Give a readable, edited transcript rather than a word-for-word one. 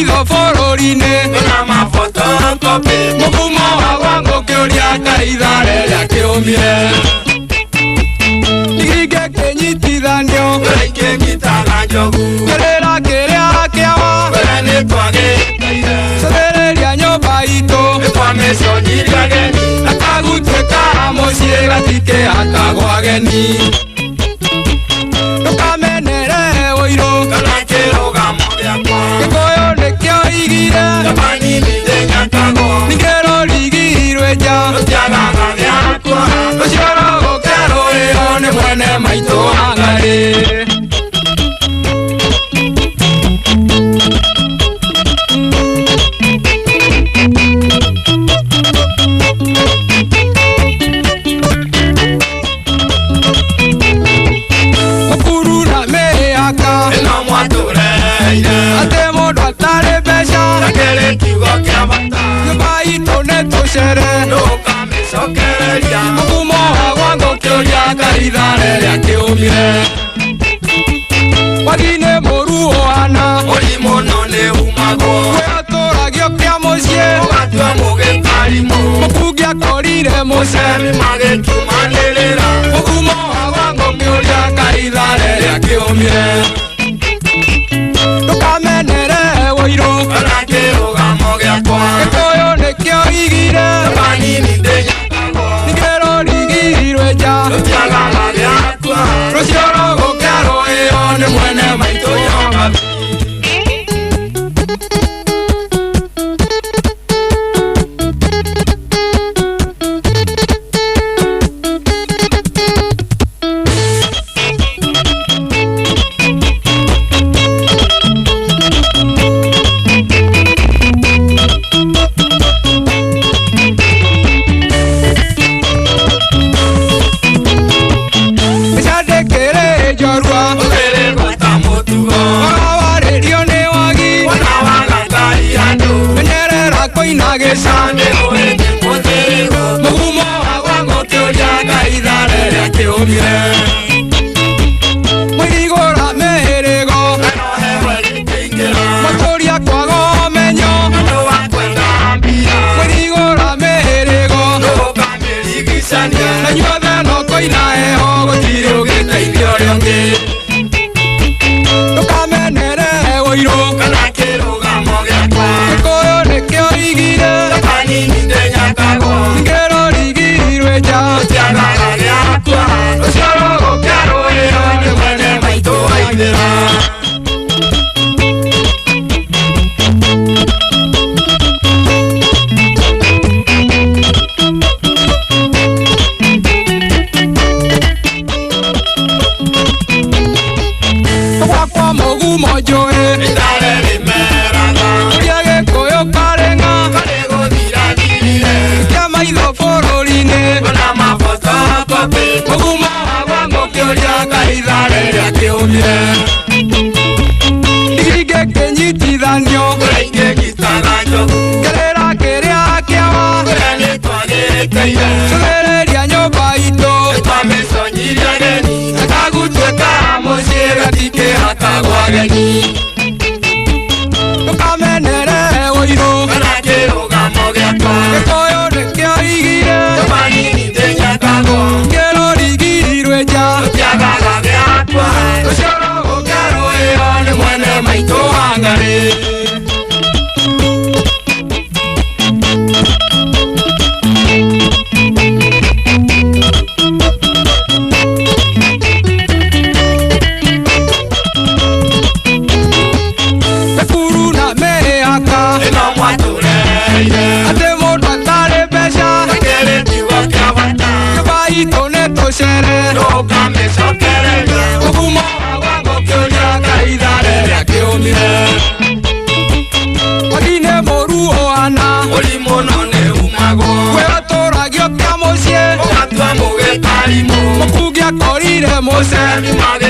maitho bũrũri-inĩ na mafotokopi mũgumo wagwa ngũkĩũria kanitha rĩrĩa kĩũmire iringe kĩnyitithanio ingĩnyitaga njogu kĩrĩra kĩrĩa kĩawa mbere nĩ twagĩteire cũthĩrĩria nyũmba itũ nĩ twamĩconirie ageni na kagutwĩka mũciĩ gatikĩhatagwo ageni ndũkamenere ũirũ kana kĩrũgamo gĩakwa gĩkũyũ nĩkĩo igire Japanini ndĩnyakagwo ningĩ rũrigirwe nja rũtiagaga gĩakwa rũcio rũgũke rũrĩo nĩ mwene maitũ Wangari mũkuru na mĩhaka ĩno mwatũreire atĩ mũndũ atarĩ mbeca na kĩrĩ kiugo kĩa bata nyũmba itũ nĩ tũcere ndũkamĩcokereria mũgumo wagwa ngũkĩũria kanitha rĩrĩa kĩũmire wagi nĩ mũru ũhana mũrimũ no nĩ umagwo kwĩatũragio kĩa mũciĩ ũgatua mũgĩtarimũ mũkungi akorire mũcemi magĩkiumanĩrĩra mũgumo wagwa ngũkĩũria kanitha rĩrĩa kĩũmire ndũkamenere ũirũ kana kĩrũgamo gĩakwa gĩkũyũ nĩkĩo igire Japanini ndĩnyakagwo ningĩ rũrigirwe nja rũtiagaga gĩakwa rũcio rũgũke rũĩo nĩ mwene maitũ Wangari mĩcandĩkĩrĩ njorua ũkĩrĩgwata mũtugo wagawarĩrio nĩ wagi wana wagatai andũ menyerera kũina gĩcandĩ nĩ ũrĩthĩ mũthĩrĩgo mũgumo wagwa ngũkĩũria kanitha rĩrĩa kĩũmire mwĩrigũra mĩhĩrĩgo anohewe gĩkĩingĩra matũria kwaga ũmenyo andũ wa kwenda mbia mwĩrigũra mĩhĩrĩgo ndũkamĩrigicania na nyuothe no kũina heho gũtirĩ ũgĩteithio ũrĩa ũngĩ ndũkamenere ũirũ kana kĩrũgamo gĩakwa gĩkũyũ nĩkĩo igire Japanini ndĩnyakagwo ningĩ rũrigirwe nja rũtiagaga gĩakwa rũcio rũgũke rũĩo nĩ mwene maitũ Waithĩra gwakwa mũgumo njũĩ itarĩ rĩmeraga ũrĩa gĩkũyũ karĩng'a karĩ gũthirathirire kĩa maitho bũrũri-inĩ ona mafotokopi mũgumo wagwa ngũkĩũria kanitha rĩrĩa kĩũmire iringe kĩnyitithanio kũrĩa ingĩnyitaga njogu kĩrĩra kĩrĩa kĩawa kũrĩa nĩ twagĩteire cũthĩrĩria nyũmba itũ nĩ twamĩconirie ageni na kagutwĩka mũciĩ gatikĩhatagwo ageni ndũkamenere ũirũ kana kĩrũgamo gĩakwa gĩkũyũ nĩkĩo igire Japanini ndĩnyakagwo ningĩ rũrigirwe nja rũtiagaga gĩakwa rũcio rũgũke rũĩo nĩ mwene maitũ Wangari mũkuru na mĩhaka ĩno mwatũreire atĩ mũndũ atarĩ mbeca na kĩrĩ kiugo kĩa bata nyũmba itũ nĩ tũcere ndũkamĩcokereria mũgumo wagwa ngũkĩũria kanitha rĩrĩa kĩũmire wagi nĩ mũru ũhana mũrimũ no nĩ umagwo kwĩatũragio kĩa mũciĩ ũgatua mũgĩtarimũ mũkungi akorire mũcemi magĩ